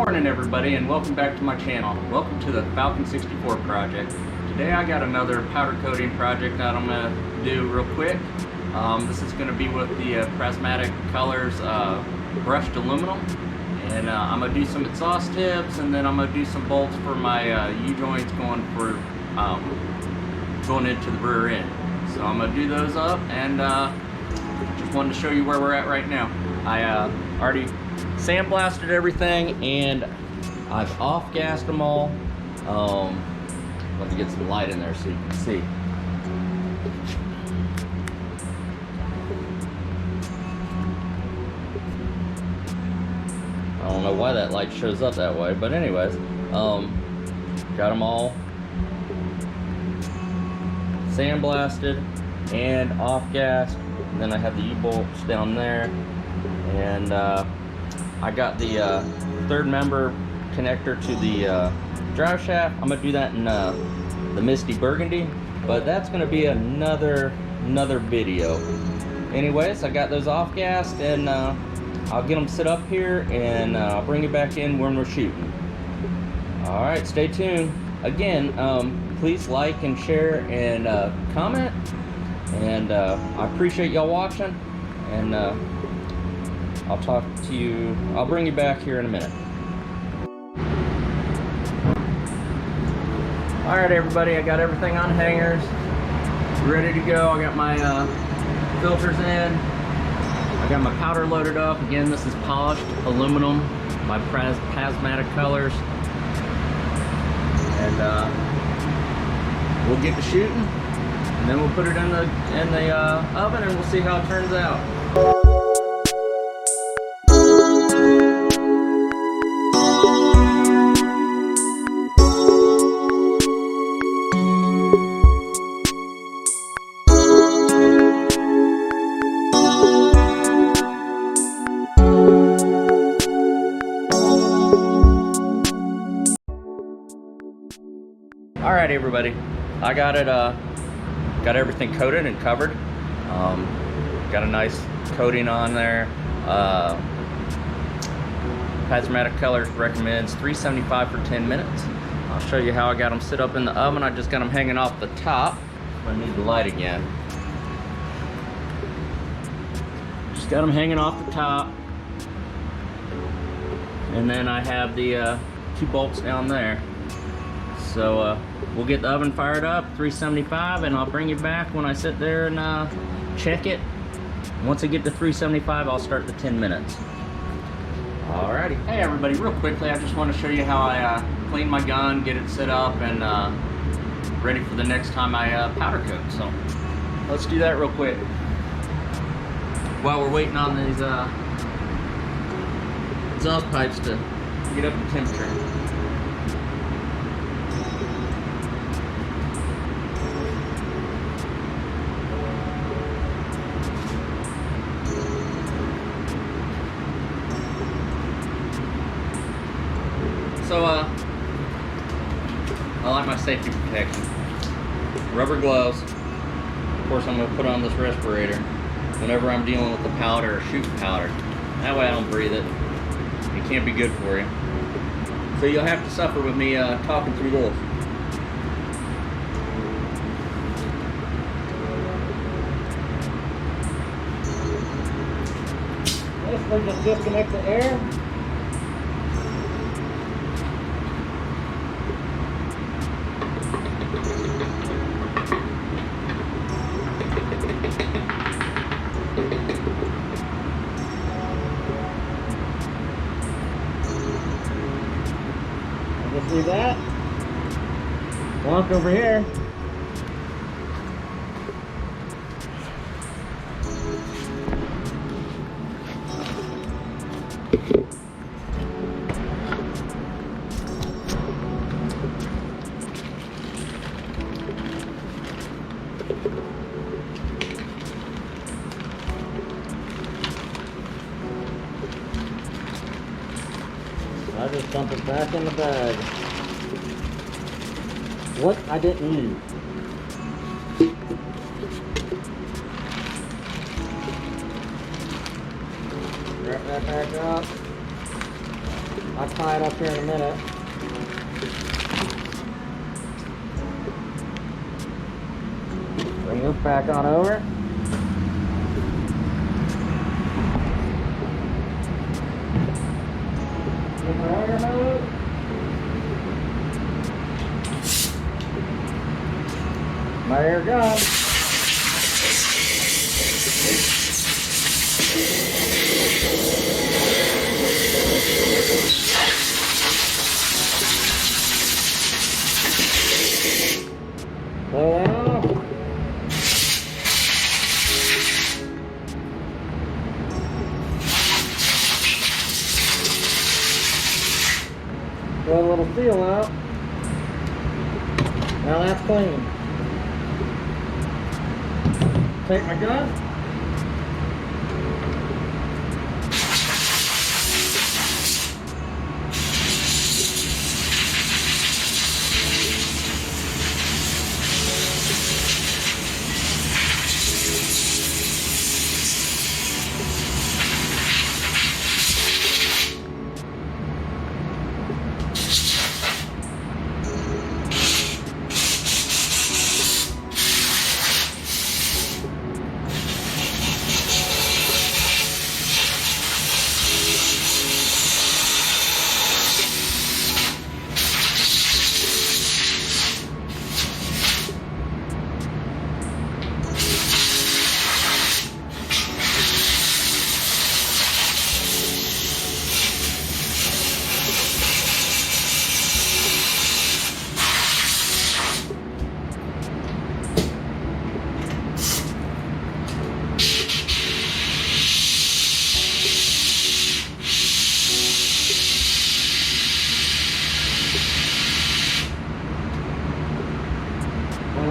morning everybody, and welcome back to my channel. Welcome to the Falcon 64 project. Today I got another powder coating project that I'm going to do real quick. This is going to be with the Prismatic Powders brushed aluminum, and I'm going to do some exhaust tips, and then I'm going to do some bolts for my U-joints going into the rear end. So I'm going to do those up, and just wanted to show you where we're at right now. I already sandblasted everything, and I've off-gassed them all. Let me get some light in there so you can see. I don't know why that light shows up that way, but anyways, got them all sandblasted and off-gassed. And then I have the U-bolts down there, and I got the third member connector to the drive shaft. I'm gonna do that in the Misty Burgundy, but that's gonna be another video. Anyways, I got those off-gassed, and I'll get them set up here, and I'll bring it back in when we're shooting. All right, stay tuned. Again, please like and share and comment, and I appreciate y'all watching, and I'll talk to you. I'll bring you back here in a minute. All right, everybody, I got everything on hangers, ready to go. I got my filters in. I got my powder loaded up. Again, this is polished aluminum, my Prismatic colors, and we'll get to shooting, and then we'll put it in the oven, and we'll see how it turns out. All right, everybody, I got it. Got everything coated and covered. Got a nice coating on there. Prismatic Colors recommends 375 for 10 minutes. I'll show you how I got them set up in the oven. I just got them hanging off the top. I need the light again. Just got them hanging off the top, and then I have the 2 bolts down there. So we'll get the oven fired up, 375, and I'll bring you back when I sit there and check it. Once I get to 375, I'll start the 10 minutes. Alrighty. Hey everybody, real quickly, I just want to show you how I clean my gun, get it set up, and ready for the next time I powder coat. So let's do that real quick while we're waiting on these exhaust pipes to get up to temperature. So, I like my safety protection. Rubber gloves. Of course, I'm going to put on this respirator whenever I'm dealing with the powder or shooting powder. That way I don't breathe it. It can't be good for you. So you'll have to suffer with me talking through this. Let's just disconnect the air. See that? Walk over here. I just dump it back in the bag. What I didn't use. Wrap that back up. I'll tie it up here in a minute. Bring this back on over. There you go. Throw a little seal out. Now that's clean. Take my gun.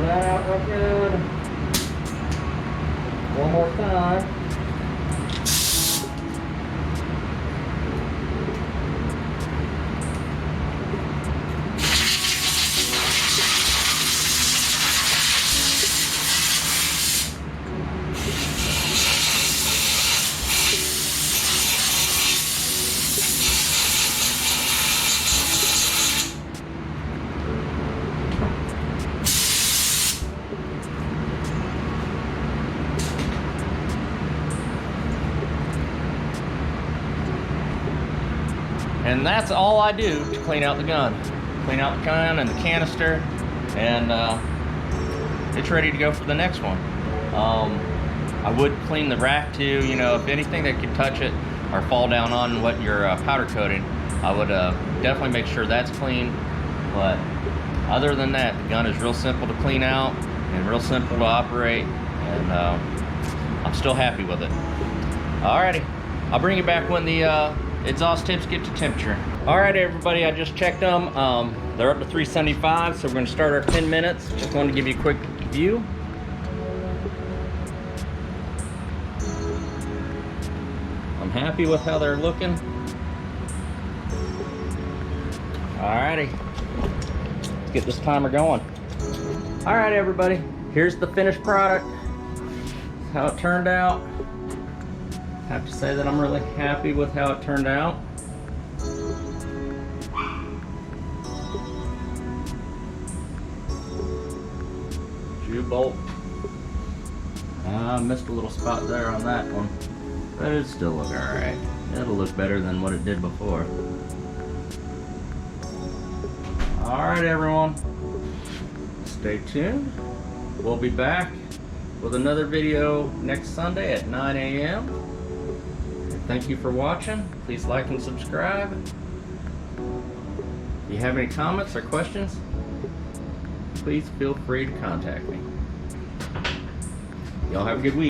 That out real good. One more time. And that's all I do to clean out the gun. Clean out the gun and the canister, and it's ready to go for the next one. I would clean the rack too, you know, if anything that could touch it or fall down on what your powder coating, I would definitely make sure that's clean. But other than that, the gun is real simple to clean out and real simple to operate, and I'm still happy with it. Alrighty, I'll bring you back when the exhaust tips get to temperature. All right, everybody, I just checked them. They're up to 375, so we're gonna start our 10 minutes. Just wanted to give you a quick view. I'm happy with how they're looking. All righty, let's get this timer going. All right, everybody, here's the finished product. How it turned out. I have to say that I'm really happy with how it turned out. Shoe bolt. I missed a little spot there on that one, but it still look alright. It'll look better than what it did before. Alright, everyone, stay tuned. We'll be back with another video next Sunday at 9 a.m. Thank you for watching. Please like and subscribe. If you have any comments or questions, please feel free to contact me. Y'all have a good week.